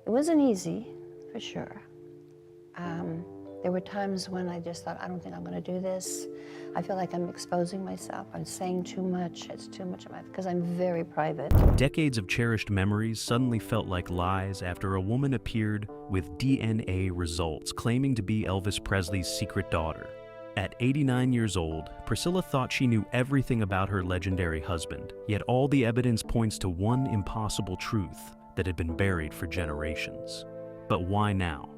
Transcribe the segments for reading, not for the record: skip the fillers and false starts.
It wasn't easy, for sure. There were times when I just thought, I don't think I'm going to do this. I feel like I'm exposing myself. I'm saying too much. It's too much of my, because I'm very private. Decades of cherished memories suddenly felt like lies after a woman appeared with DNA results claiming to be Elvis Presley's secret daughter. At 89 years old, Priscilla thought she knew everything about her legendary husband, yet all the evidence points to one impossible truth that had been buried for generations. But why now?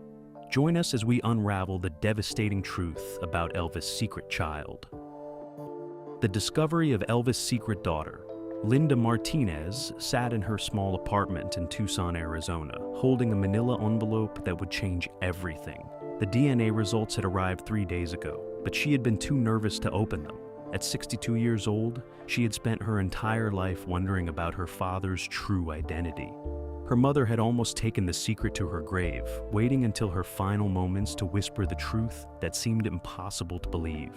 Join us as we unravel the devastating truth about Elvis' secret child. The discovery of Elvis' secret daughter, Linda Martinez, sat in her small apartment in Tucson, Arizona, holding a manila envelope that would change everything. The DNA results had arrived 3 days ago, but she had been too nervous to open them. At 62 years old, she had spent her entire life wondering about her father's true identity. Her mother had almost taken the secret to her grave, waiting until her final moments to whisper the truth that seemed impossible to believe.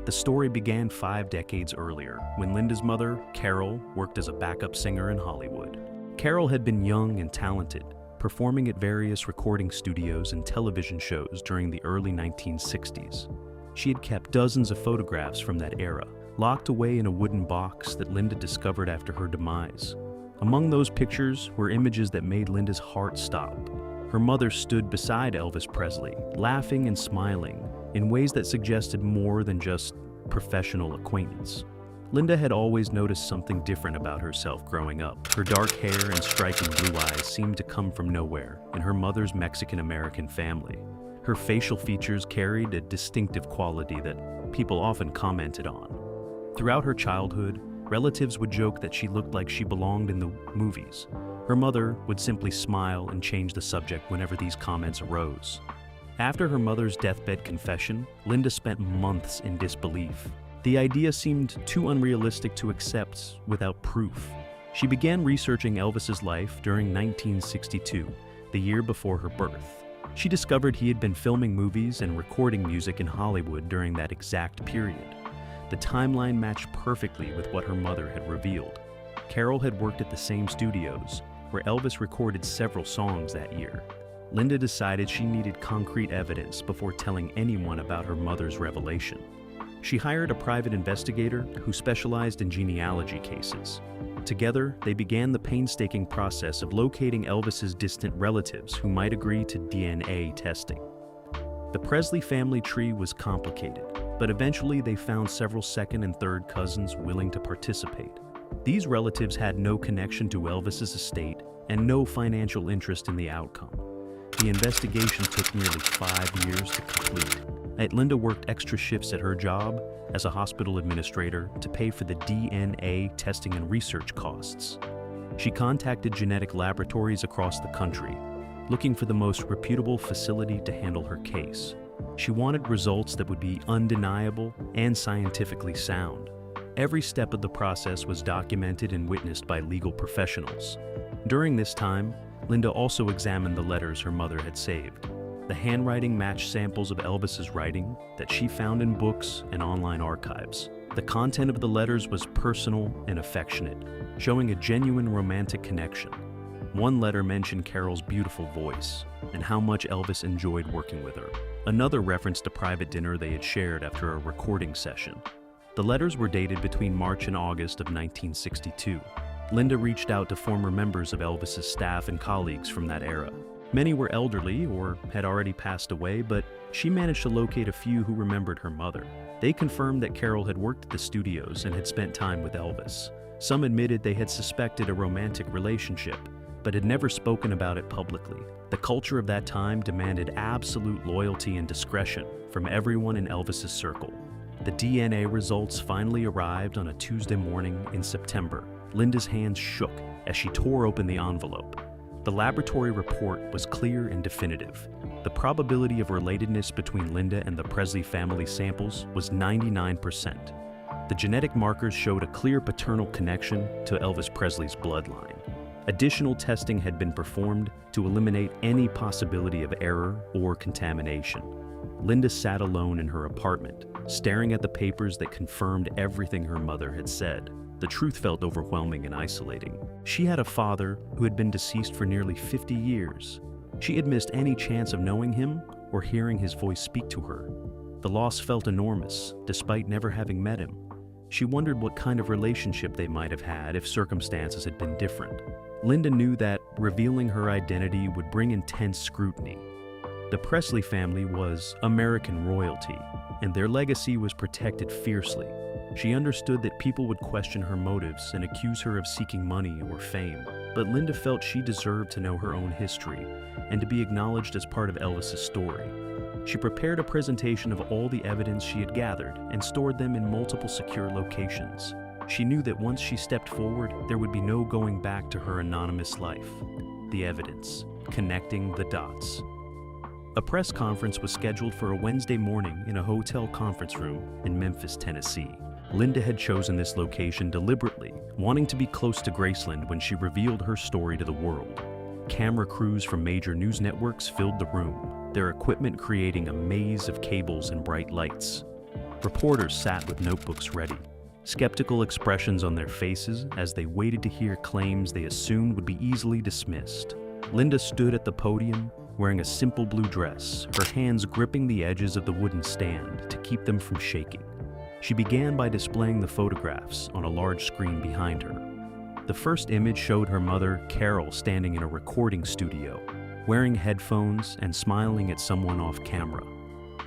The story began 5 decades earlier, when Linda's mother, Carol, worked as a backup singer in Hollywood. Carol had been young and talented, performing at various recording studios and television shows during the early 1960s. She had kept dozens of photographs from that era, locked away in a wooden box that Linda discovered after her demise. Among those pictures were images that made Linda's heart stop. Her mother stood beside Elvis Presley, laughing and smiling in ways that suggested more than just professional acquaintance. Linda had always noticed something different about herself growing up. Her dark hair and striking blue eyes seemed to come from nowhere in her mother's Mexican-American family. Her facial features carried a distinctive quality that people often commented on. Throughout her childhood, relatives would joke that she looked like she belonged in the movies. Her mother would simply smile and change the subject whenever these comments arose. After her mother's deathbed confession, Linda spent months in disbelief. The idea seemed too unrealistic to accept without proof. She began researching Elvis's life during 1962, the year before her birth. She discovered he had been filming movies and recording music in Hollywood during that exact period. The timeline matched perfectly with what her mother had revealed. Carol had worked at the same studios, where Elvis recorded several songs that year. Linda decided she needed concrete evidence before telling anyone about her mother's revelation. She hired a private investigator who specialized in genealogy cases. Together, they began the painstaking process of locating Elvis's distant relatives who might agree to DNA testing. The Presley family tree was complicated, but eventually they found several second and third cousins willing to participate. These relatives had no connection to Elvis's estate and no financial interest in the outcome. The investigation took nearly 5 years to complete. Linda worked extra shifts at her job as a hospital administrator to pay for the DNA testing and research costs. She contacted genetic laboratories across the country, looking for the most reputable facility to handle her case. She wanted results that would be undeniable and scientifically sound. Every step of the process was documented and witnessed by legal professionals. During this time, Linda also examined the letters her mother had saved. The handwriting matched samples of Elvis's writing that she found in books and online archives. The content of the letters was personal and affectionate, showing a genuine romantic connection. One letter mentioned Carol's beautiful voice and how much Elvis enjoyed working with her. Another referenced a private dinner they had shared after a recording session. The letters were dated between March and August of 1962. Linda reached out to former members of Elvis's staff and colleagues from that era. Many were elderly or had already passed away, but she managed to locate a few who remembered her mother. They confirmed that Carol had worked at the studios and had spent time with Elvis. Some admitted they had suspected a romantic relationship, but had never spoken about it publicly. The culture of that time demanded absolute loyalty and discretion from everyone in Elvis's circle. The DNA results finally arrived on a Tuesday morning in September. Linda's hands shook as she tore open the envelope. The laboratory report was clear and definitive. The probability of relatedness between Linda and the Presley family samples was 99%. The genetic markers showed a clear paternal connection to Elvis Presley's bloodline. Additional testing had been performed to eliminate any possibility of error or contamination. Linda sat alone in her apartment, staring at the papers that confirmed everything her mother had said. The truth felt overwhelming and isolating. She had a father who had been deceased for nearly 50 years. She had missed any chance of knowing him or hearing his voice speak to her. The loss felt enormous, despite never having met him. She wondered what kind of relationship they might have had if circumstances had been different. Linda knew that revealing her identity would bring intense scrutiny. The Presley family was American royalty, and their legacy was protected fiercely. She understood that people would question her motives and accuse her of seeking money or fame, but Linda felt she deserved to know her own history and to be acknowledged as part of Elvis's story. She prepared a presentation of all the evidence she had gathered and stored them in multiple secure locations. She knew that once she stepped forward, there would be no going back to her anonymous life. The evidence, connecting the dots. A press conference was scheduled for a Wednesday morning in a hotel conference room in Memphis, Tennessee. Linda had chosen this location deliberately, wanting to be close to Graceland when she revealed her story to the world. Camera crews from major news networks filled the room, their equipment creating a maze of cables and bright lights. Reporters sat with notebooks ready, skeptical expressions on their faces as they waited to hear claims they assumed would be easily dismissed. Linda stood at the podium, wearing a simple blue dress, her hands gripping the edges of the wooden stand to keep them from shaking. She began by displaying the photographs on a large screen behind her. The first image showed her mother, Carol, standing in a recording studio, wearing headphones and smiling at someone off camera.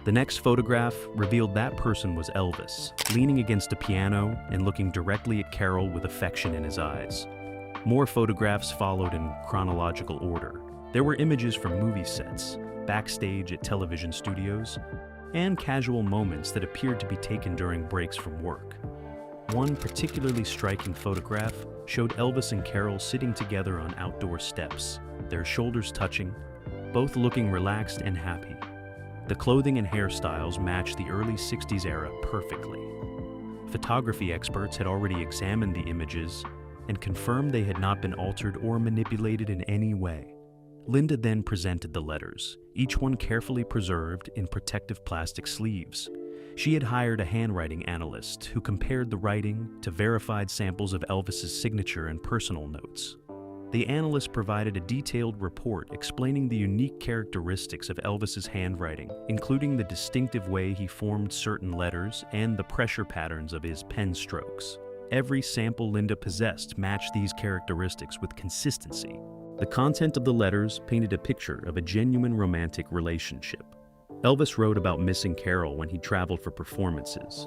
The next photograph revealed that person was Elvis, leaning against a piano and looking directly at Carol with affection in his eyes. More photographs followed in chronological order. There were images from movie sets, backstage at television studios, and casual moments that appeared to be taken during breaks from work. One particularly striking photograph showed Elvis and Carol sitting together on outdoor steps, their shoulders touching, both looking relaxed and happy. The clothing and hairstyles matched the early 60s era perfectly. Photography experts had already examined the images and confirmed they had not been altered or manipulated in any way. Linda then presented the letters, each one carefully preserved in protective plastic sleeves. She had hired a handwriting analyst who compared the writing to verified samples of Elvis's signature and personal notes. The analyst provided a detailed report explaining the unique characteristics of Elvis's handwriting, including the distinctive way he formed certain letters and the pressure patterns of his pen strokes. Every sample Linda possessed matched these characteristics with consistency. The content of the letters painted a picture of a genuine romantic relationship. Elvis wrote about missing Carol when he traveled for performances.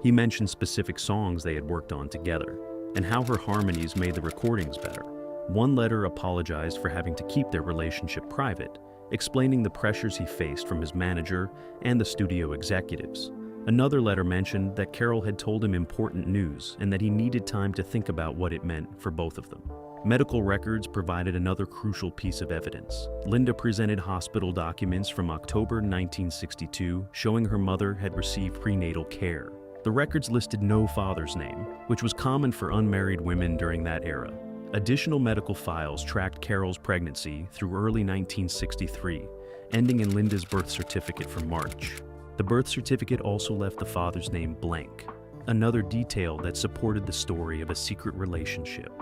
He mentioned specific songs they had worked on together, and how her harmonies made the recordings better. One letter apologized for having to keep their relationship private, explaining the pressures he faced from his manager and the studio executives. Another letter mentioned that Carol had told him important news and that he needed time to think about what it meant for both of them. Medical records provided another crucial piece of evidence. Linda presented hospital documents from October 1962 showing her mother had received prenatal care. The records listed no father's name, which was common for unmarried women during that era. Additional medical files tracked Carol's pregnancy through early 1963, ending in Linda's birth certificate from March. The birth certificate also left the father's name blank, another detail that supported the story of a secret relationship.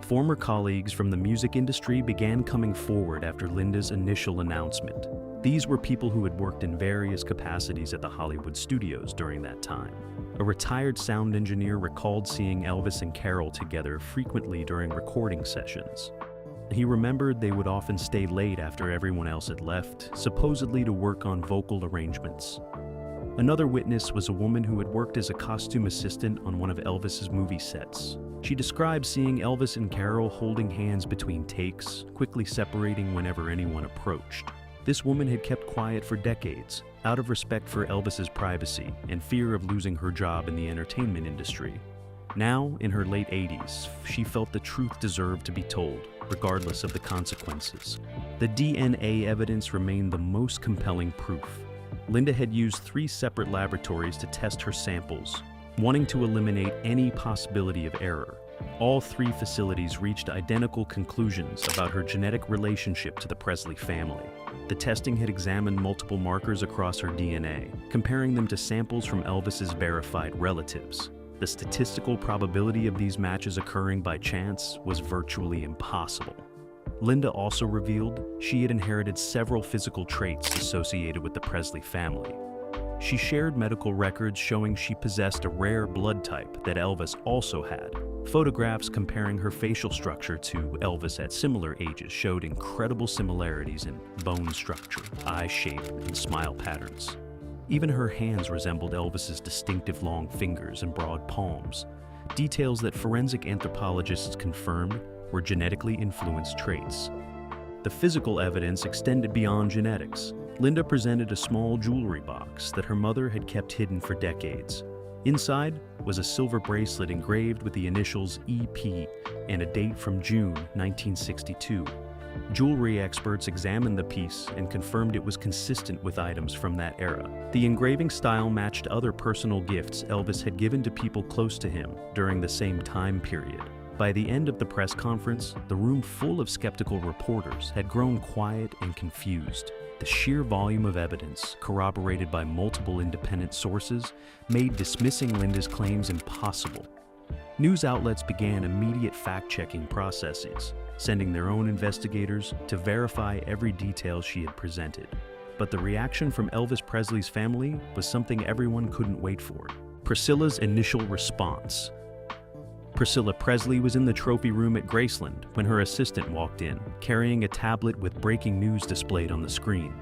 Former colleagues from the music industry began coming forward after Linda's initial announcement. These were people who had worked in various capacities at the Hollywood studios during that time. A retired sound engineer recalled seeing Elvis and Carol together frequently during recording sessions. He remembered they would often stay late after everyone else had left, supposedly to work on vocal arrangements. Another witness was a woman who had worked as a costume assistant on one of Elvis's movie sets. She described seeing Elvis and Carol holding hands between takes, quickly separating whenever anyone approached. This woman had kept quiet for decades, out of respect for Elvis's privacy and fear of losing her job in the entertainment industry. Now, in her late 80s, she felt the truth deserved to be told, regardless of the consequences. The DNA evidence remained the most compelling proof. Linda had used 3 separate laboratories to test her samples, wanting to eliminate any possibility of error. All 3 facilities reached identical conclusions about her genetic relationship to the Presley family. The testing had examined multiple markers across her DNA, comparing them to samples from Elvis's verified relatives. the statistical probability of these matches occurring by chance was virtually impossible. Linda also revealed she had inherited several physical traits associated with the Presley family. She shared medical records showing she possessed a rare blood type that Elvis also had. Photographs comparing her facial structure to Elvis at similar ages showed incredible similarities in bone structure, eye shape, and smile patterns. Even her hands resembled Elvis's distinctive long fingers and broad palms, details that forensic anthropologists confirmed were genetically influenced traits. The physical evidence extended beyond genetics. Linda presented a small jewelry box that her mother had kept hidden for decades. Inside was a silver bracelet engraved with the initials EP and a date from June 1962. Jewelry experts examined the piece and confirmed it was consistent with items from that era. The engraving style matched other personal gifts Elvis had given to people close to him during the same time period. By the end of the press conference, the room full of skeptical reporters had grown quiet and confused. The sheer volume of evidence, corroborated by multiple independent sources, made dismissing Linda's claims impossible. News outlets began immediate fact-checking processes, sending their own investigators to verify every detail she had presented. But the reaction from Elvis Presley's family was something everyone couldn't wait for. Priscilla's initial response. Priscilla Presley was in the trophy room at Graceland when her assistant walked in, carrying a tablet with breaking news displayed on the screen.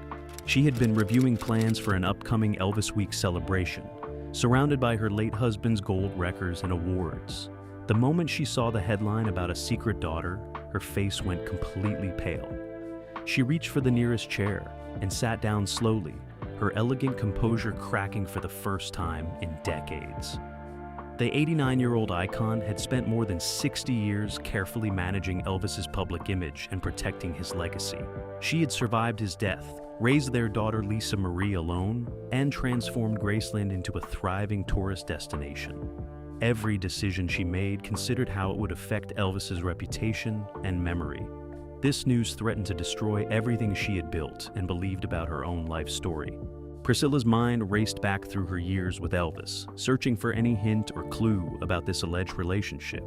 She had been reviewing plans for an upcoming Elvis Week celebration, surrounded by her late husband's gold records and awards. The moment she saw the headline about a secret daughter, her face went completely pale. She reached for the nearest chair and sat down slowly, her elegant composure cracking for the first time in decades. The 89-year-old icon had spent more than 60 years carefully managing Elvis's public image and protecting his legacy. She had survived his death, raised their daughter Lisa Marie alone, and transformed Graceland into a thriving tourist destination. Every decision she made considered how it would affect Elvis's reputation and memory. This news threatened to destroy everything she had built and believed about her own life story. Priscilla's mind raced back through her years with Elvis, searching for any hint or clue about this alleged relationship.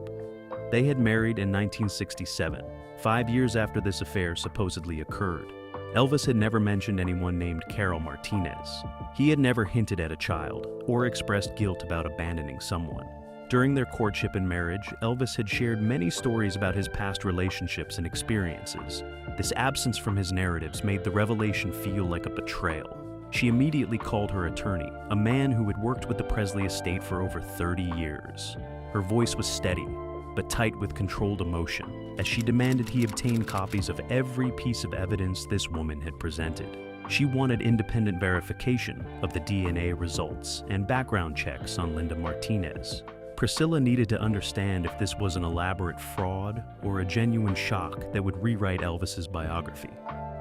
They had married in 1967, 5 years after this affair supposedly occurred. Elvis had never mentioned anyone named Carol Martinez. He had never hinted at a child or expressed guilt about abandoning someone. During their courtship and marriage, Elvis had shared many stories about his past relationships and experiences. This absence from his narratives made the revelation feel like a betrayal. She immediately called her attorney, a man who had worked with the Presley estate for over 30 years. Her voice was steady, but tight with controlled emotion, as she demanded he obtain copies of every piece of evidence this woman had presented. She wanted independent verification of the DNA results and background checks on Linda Martinez. Priscilla needed to understand if this was an elaborate fraud or a genuine shock that would rewrite Elvis's biography.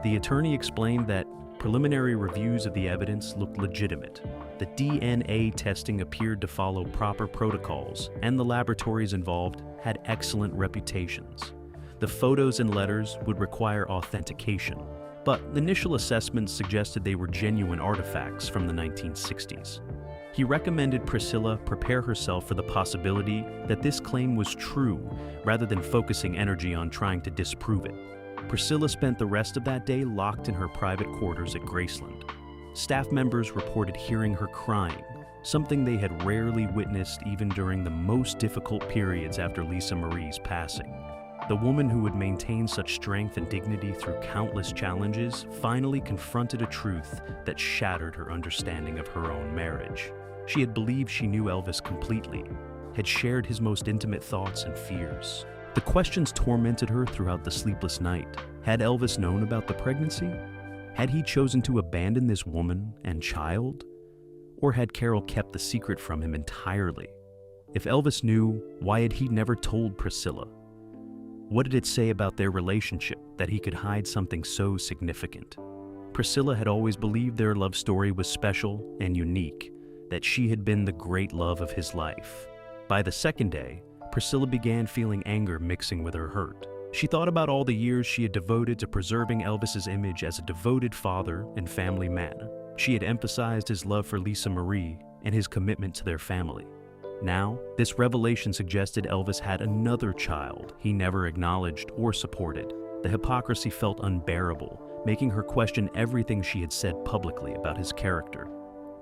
The attorney explained that preliminary reviews of the evidence looked legitimate. The DNA testing appeared to follow proper protocols, and the laboratories involved had excellent reputations. The photos and letters would require authentication, but initial assessments suggested they were genuine artifacts from the 1960s. He recommended Priscilla prepare herself for the possibility that this claim was true, rather than focusing energy on trying to disprove it. Priscilla spent the rest of that day locked in her private quarters at Graceland. Staff members reported hearing her crying, something they had rarely witnessed even during the most difficult periods after Lisa Marie's passing. The woman who had maintained such strength and dignity through countless challenges finally confronted a truth that shattered her understanding of her own marriage. She had believed she knew Elvis completely, had shared his most intimate thoughts and fears. The questions tormented her throughout the sleepless night. Had Elvis known about the pregnancy? Had he chosen to abandon this woman and child? Or had Carol kept the secret from him entirely? If Elvis knew, why had he never told Priscilla? What did it say about their relationship that he could hide something so significant? Priscilla had always believed their love story was special and unique, that she had been the great love of his life. By the second day, Priscilla began feeling anger mixing with her hurt. She thought about all the years she had devoted to preserving Elvis's image as a devoted father and family man. She had emphasized his love for Lisa Marie and his commitment to their family. Now, this revelation suggested Elvis had another child he never acknowledged or supported. The hypocrisy felt unbearable, making her question everything she had said publicly about his character.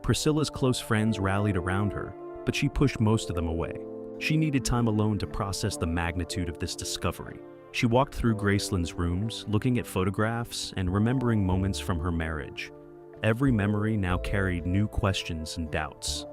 Priscilla's close friends rallied around her, but she pushed most of them away. She needed time alone to process the magnitude of this discovery. She walked through Graceland's rooms, looking at photographs and remembering moments from her marriage. Every memory now carried new questions and doubts.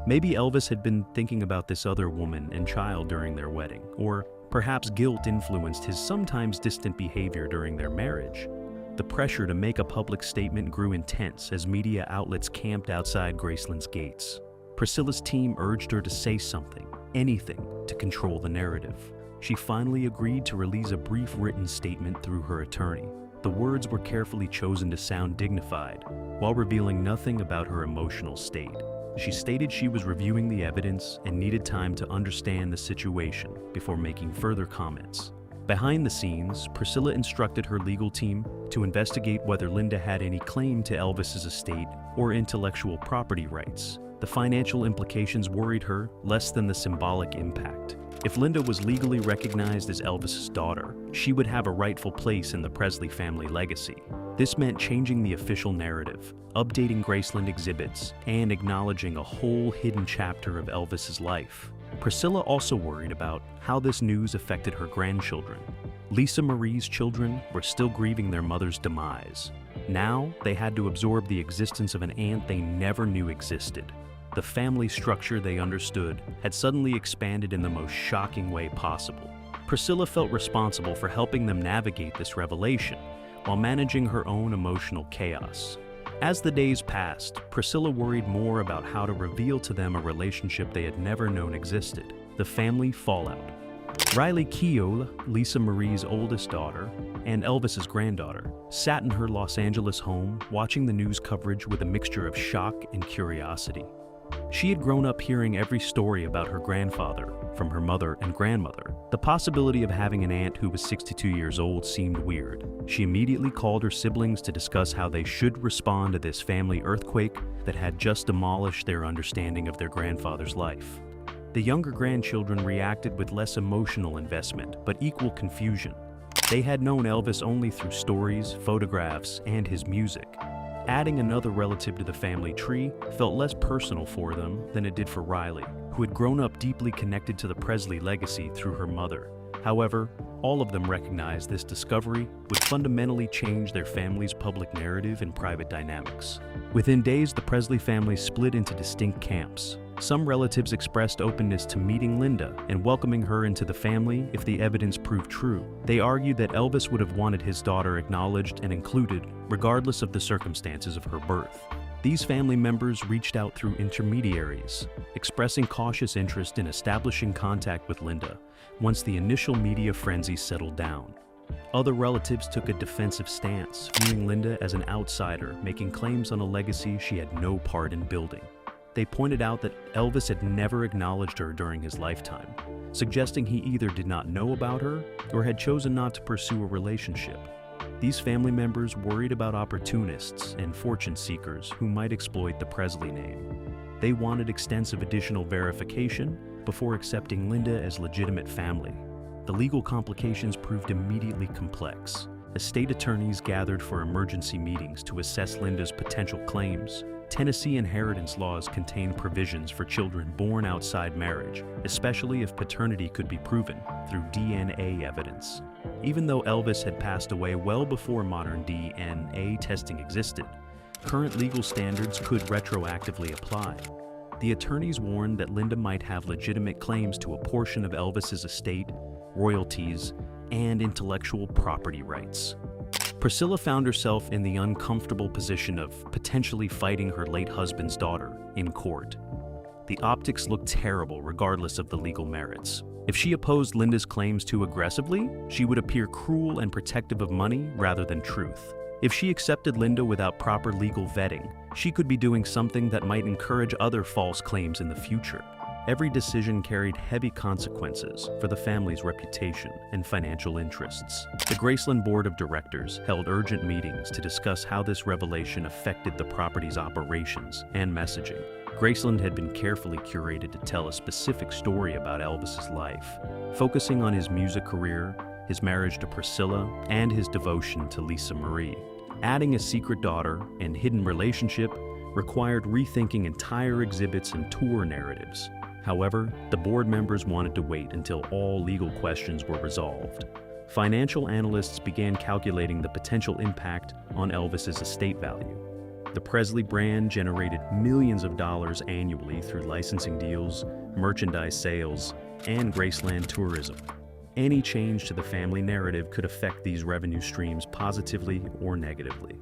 Maybe Elvis had been thinking about this other woman and child during their wedding, or perhaps guilt influenced his sometimes distant behavior during their marriage. The pressure to make a public statement grew intense as media outlets camped outside Graceland's gates. Priscilla's team urged her to say something, anything, to control the narrative. She finally agreed to release a brief written statement through her attorney. The words were carefully chosen to sound dignified, while revealing nothing about her emotional state. She stated she was reviewing the evidence and needed time to understand the situation before making further comments. Behind the scenes, Priscilla instructed her legal team to investigate whether Linda had any claim to Elvis's estate or intellectual property rights. The financial implications worried her less than the symbolic impact. If Linda was legally recognized as Elvis's daughter, she would have a rightful place in the Presley family legacy. This meant changing the official narrative, updating Graceland exhibits, and acknowledging a whole hidden chapter of Elvis's life. Priscilla also worried about how this news affected her grandchildren. Lisa Marie's children were still grieving their mother's demise. Now, they had to absorb the existence of an aunt they never knew existed. The family structure they understood had suddenly expanded in the most shocking way possible. Priscilla felt responsible for helping them navigate this revelation, while managing her own emotional chaos. As the days passed, Priscilla worried more about how to reveal to them a relationship they had never known existed: the family fallout. Riley Keough, Lisa Marie's oldest daughter and Elvis's granddaughter, sat in her Los Angeles home watching the news coverage with a mixture of shock and curiosity. She had grown up hearing every story about her grandfather from her mother and grandmother. The possibility of having an aunt who was 62 years old seemed weird. She immediately called her siblings to discuss how they should respond to this family earthquake that had just demolished their understanding of their grandfather's life. The younger grandchildren reacted with less emotional investment, but equal confusion. They had known Elvis only through stories, photographs, and his music. Adding another relative to the family tree felt less personal for them than it did for Riley, who had grown up deeply connected to the Presley legacy through her mother. However, all of them recognized this discovery would fundamentally change their family's public narrative and private dynamics. Within days, the Presley family split into distinct camps. Some relatives expressed openness to meeting Linda and welcoming her into the family if the evidence proved true. They argued that Elvis would have wanted his daughter acknowledged and included, regardless of the circumstances of her birth. These family members reached out through intermediaries, expressing cautious interest in establishing contact with Linda once the initial media frenzy settled down. Other relatives took a defensive stance, viewing Linda as an outsider, making claims on a legacy she had no part in building. They pointed out that Elvis had never acknowledged her during his lifetime, suggesting he either did not know about her or had chosen not to pursue a relationship. These family members worried about opportunists and fortune seekers who might exploit the Presley name. They wanted extensive additional verification before accepting Linda as legitimate family. The legal complications proved immediately complex. Estate attorneys gathered for emergency meetings to assess Linda's potential claims. Tennessee inheritance laws contain provisions for children born outside marriage, especially if paternity could be proven through DNA evidence. Even though Elvis had passed away well before modern DNA testing existed, current legal standards could retroactively apply. The attorneys warned that Linda might have legitimate claims to a portion of Elvis's estate, royalties, and intellectual property rights. Priscilla found herself in the uncomfortable position of potentially fighting her late husband's daughter in court. The optics looked terrible regardless of the legal merits. If she opposed Linda's claims too aggressively, she would appear cruel and protective of money rather than truth. If she accepted Linda without proper legal vetting, she could be doing something that might encourage other false claims in the future. Every decision carried heavy consequences for the family's reputation and financial interests. The Graceland Board of Directors held urgent meetings to discuss how this revelation affected the property's operations and messaging. Graceland had been carefully curated to tell a specific story about Elvis's life, focusing on his music career, his marriage to Priscilla, and his devotion to Lisa Marie. Adding a secret daughter and hidden relationship required rethinking entire exhibits and tour narratives. However, the board members wanted to wait until all legal questions were resolved. Financial analysts began calculating the potential impact on Elvis's estate value. The Presley brand generated millions of dollars annually through licensing deals, merchandise sales, and Graceland tourism. Any change to the family narrative could affect these revenue streams positively or negatively.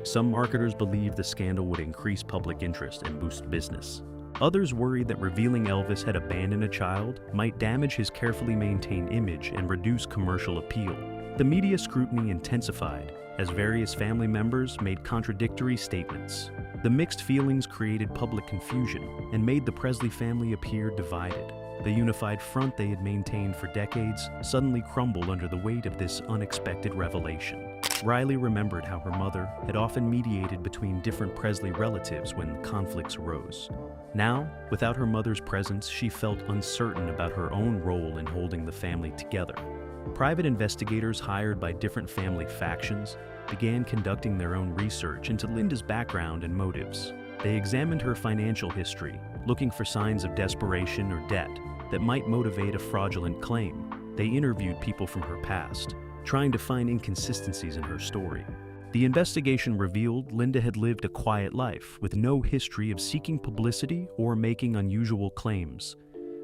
Some marketers believed the scandal would increase public interest and boost business. Others worried that revealing Elvis had abandoned a child might damage his carefully maintained image and reduce commercial appeal. The media scrutiny intensified as various family members made contradictory statements. The mixed feelings created public confusion and made the Presley family appear divided. The unified front they had maintained for decades suddenly crumbled under the weight of this unexpected revelation. Riley remembered how her mother had often mediated between different Presley relatives when conflicts arose. Now, without her mother's presence, she felt uncertain about her own role in holding the family together. Private investigators hired by different family factions began conducting their own research into Linda's background and motives. They examined her financial history, looking for signs of desperation or debt that might motivate a fraudulent claim. They interviewed people from her past, trying to find inconsistencies in her story. The investigation revealed Linda had lived a quiet life with no history of seeking publicity or making unusual claims.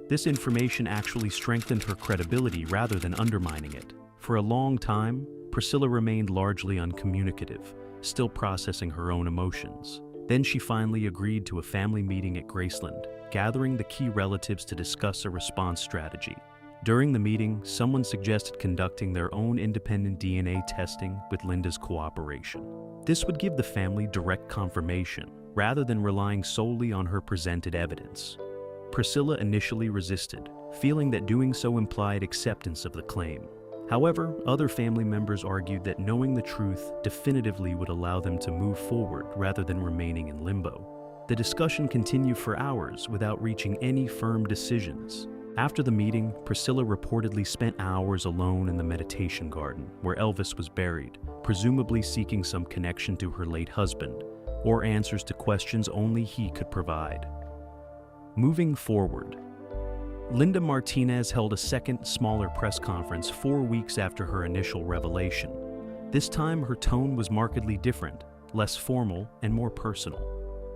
This information actually strengthened her credibility rather than undermining it. For a long time, Priscilla remained largely uncommunicative, still processing her own emotions. Then she finally agreed to a family meeting at Graceland, gathering the key relatives to discuss a response strategy. During the meeting, someone suggested conducting their own independent DNA testing with Linda's cooperation. This would give the family direct confirmation, rather than relying solely on her presented evidence. Priscilla initially resisted, feeling that doing so implied acceptance of the claim. However, other family members argued that knowing the truth definitively would allow them to move forward rather than remaining in limbo. The discussion continued for hours without reaching any firm decisions. After the meeting, Priscilla reportedly spent hours alone in the meditation garden where Elvis was buried, presumably seeking some connection to her late husband, or answers to questions only he could provide. Moving forward, Linda Martinez held a second, smaller press conference 4 weeks after her initial revelation. This time, her tone was markedly different, less formal and more personal.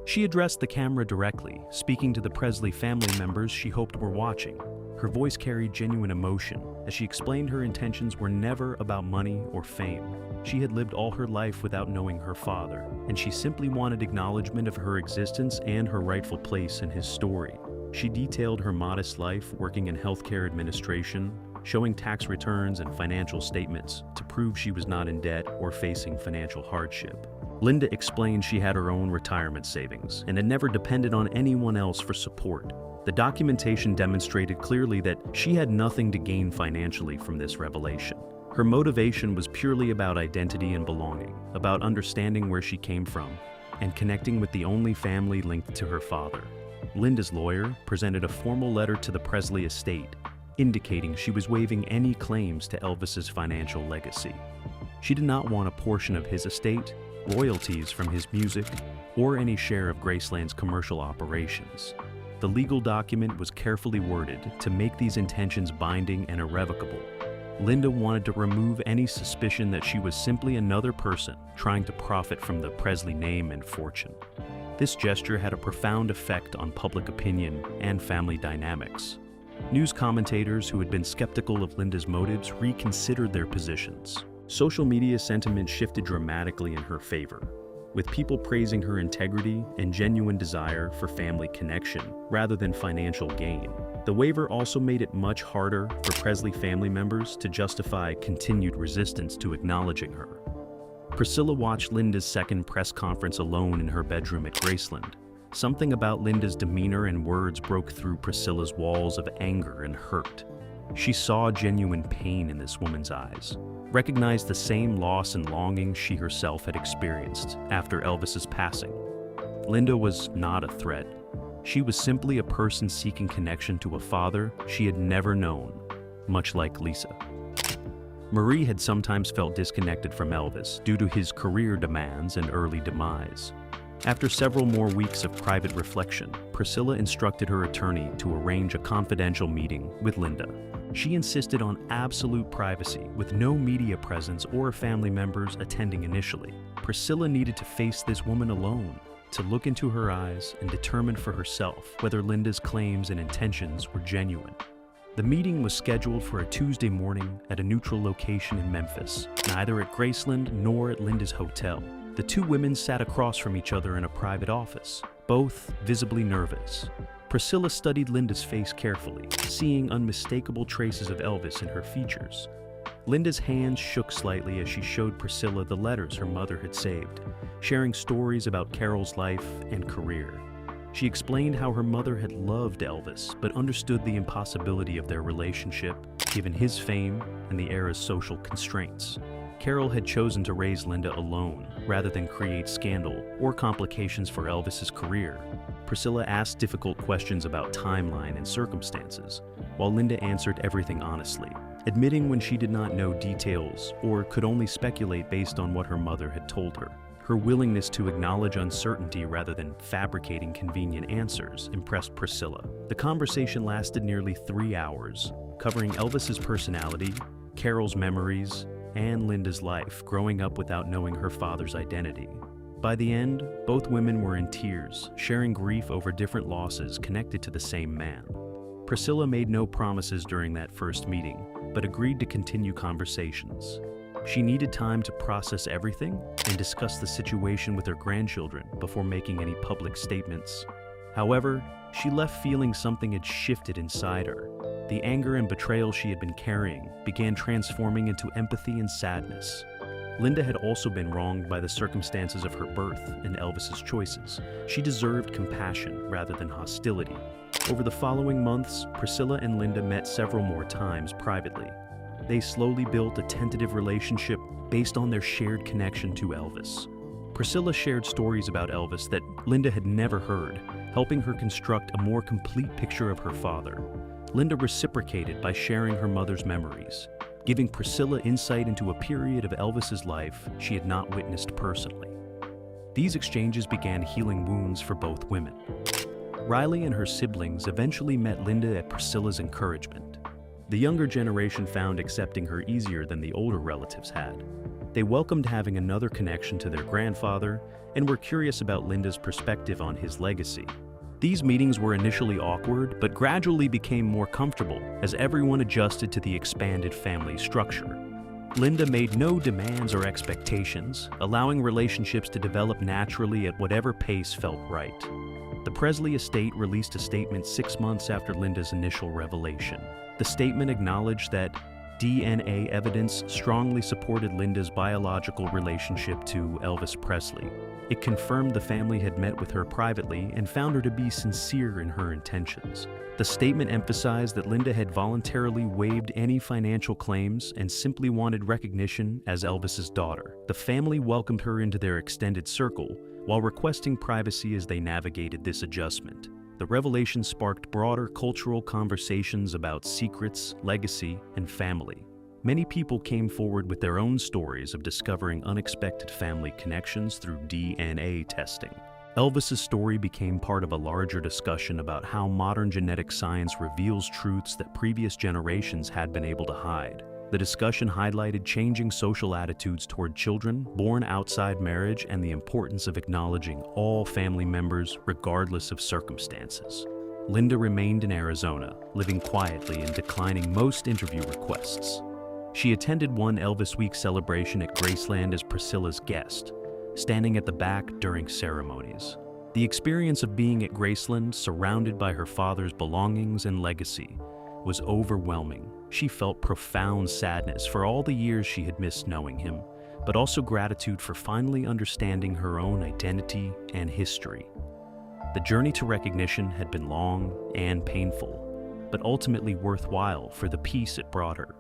She addressed the camera directly, speaking to the Presley family members she hoped were watching. Her voice carried genuine emotion as she explained her intentions were never about money or fame. She had lived all her life without knowing her father, and she simply wanted acknowledgement of her existence and her rightful place in his story. She detailed her modest life working in healthcare administration, showing tax returns and financial statements to prove she was not in debt or facing financial hardship. Linda explained she had her own retirement savings and had never depended on anyone else for support. The documentation demonstrated clearly that she had nothing to gain financially from this revelation. Her motivation was purely about identity and belonging, about understanding where she came from, and connecting with the only family linked to her father. Linda's lawyer presented a formal letter to the Presley estate, indicating she was waiving any claims to Elvis's financial legacy. She did not want a portion of his estate, royalties from his music, or any share of Graceland's commercial operations. The legal document was carefully worded to make these intentions binding and irrevocable. Linda wanted to remove any suspicion that she was simply another person trying to profit from the Presley name and fortune. This gesture had a profound effect on public opinion and family dynamics. News commentators who had been skeptical of Linda's motives reconsidered their positions. Social media sentiment shifted dramatically in her favor, with people praising her integrity and genuine desire for family connection rather than financial gain. The waiver also made it much harder for Presley family members to justify continued resistance to acknowledging her. Priscilla watched Linda's second press conference alone in her bedroom at Graceland. Something about Linda's demeanor and words broke through Priscilla's walls of anger and hurt. She saw genuine pain in this woman's eyes, recognized the same loss and longing she herself had experienced after Elvis's passing. Linda was not a threat. She was simply a person seeking connection to a father she had never known, much like Lisa. Marie had sometimes felt disconnected from Elvis due to his career demands and early demise. After several more weeks of private reflection, Priscilla instructed her attorney to arrange a confidential meeting with Linda. She insisted on absolute privacy, with no media presence or family members attending initially. Priscilla needed to face this woman alone, to look into her eyes and determine for herself whether Linda's claims and intentions were genuine. The meeting was scheduled for a Tuesday morning at a neutral location in Memphis, neither at Graceland nor at Linda's hotel. The two women sat across from each other in a private office, both visibly nervous. Priscilla studied Linda's face carefully, seeing unmistakable traces of Elvis in her features. Linda's hands shook slightly as she showed Priscilla the letters her mother had saved, sharing stories about Carol's life and career. She explained how her mother had loved Elvis, but understood the impossibility of their relationship, given his fame and the era's social constraints. Carol had chosen to raise Linda alone, rather than create scandal or complications for Elvis's career. Priscilla asked difficult questions about timeline and circumstances, while Linda answered everything honestly, admitting when she did not know details or could only speculate based on what her mother had told her. Her willingness to acknowledge uncertainty rather than fabricating convenient answers impressed Priscilla. The conversation lasted nearly 3 hours, covering Elvis's personality, Carol's memories, and Linda's life growing up without knowing her father's identity. By the end, both women were in tears, sharing grief over different losses connected to the same man. Priscilla made no promises during that first meeting, but agreed to continue conversations. She needed time to process everything and discuss the situation with her grandchildren before making any public statements. However, she left feeling something had shifted inside her. The anger and betrayal she had been carrying began transforming into empathy and sadness. Linda had also been wronged by the circumstances of her birth and Elvis's choices. She deserved compassion rather than hostility. Over the following months, Priscilla and Linda met several more times privately. They slowly built a tentative relationship based on their shared connection to Elvis. Priscilla shared stories about Elvis that Linda had never heard, helping her construct a more complete picture of her father. Linda reciprocated by sharing her mother's memories, giving Priscilla insight into a period of Elvis's life she had not witnessed personally. These exchanges began healing wounds for both women. Riley and her siblings eventually met Linda at Priscilla's encouragement. The younger generation found accepting her easier than the older relatives had. They welcomed having another connection to their grandfather and were curious about Linda's perspective on his legacy. These meetings were initially awkward, but gradually became more comfortable as everyone adjusted to the expanded family structure. Linda made no demands or expectations, allowing relationships to develop naturally at whatever pace felt right. The Presley estate released a statement 6 months after Linda's initial revelation. The statement acknowledged that DNA evidence strongly supported Linda's biological relationship to Elvis Presley. It confirmed the family had met with her privately and found her to be sincere in her intentions. The statement emphasized that Linda had voluntarily waived any financial claims and simply wanted recognition as Elvis's daughter. The family welcomed her into their extended circle while requesting privacy as they navigated this adjustment. The revelation sparked broader cultural conversations about secrets, legacy, and family. Many people came forward with their own stories of discovering unexpected family connections through DNA testing. Elvis's story became part of a larger discussion about how modern genetic science reveals truths that previous generations had been able to hide. The discussion highlighted changing social attitudes toward children born outside marriage and the importance of acknowledging all family members regardless of circumstances. Linda remained in Arizona, living quietly and declining most interview requests. She attended one Elvis Week celebration at Graceland as Priscilla's guest, standing at the back during ceremonies. The experience of being at Graceland, surrounded by her father's belongings and legacy, was overwhelming. She felt profound sadness for all the years she had missed knowing him, but also gratitude for finally understanding her own identity and history. The journey to recognition had been long and painful, but ultimately worthwhile for the peace it brought her.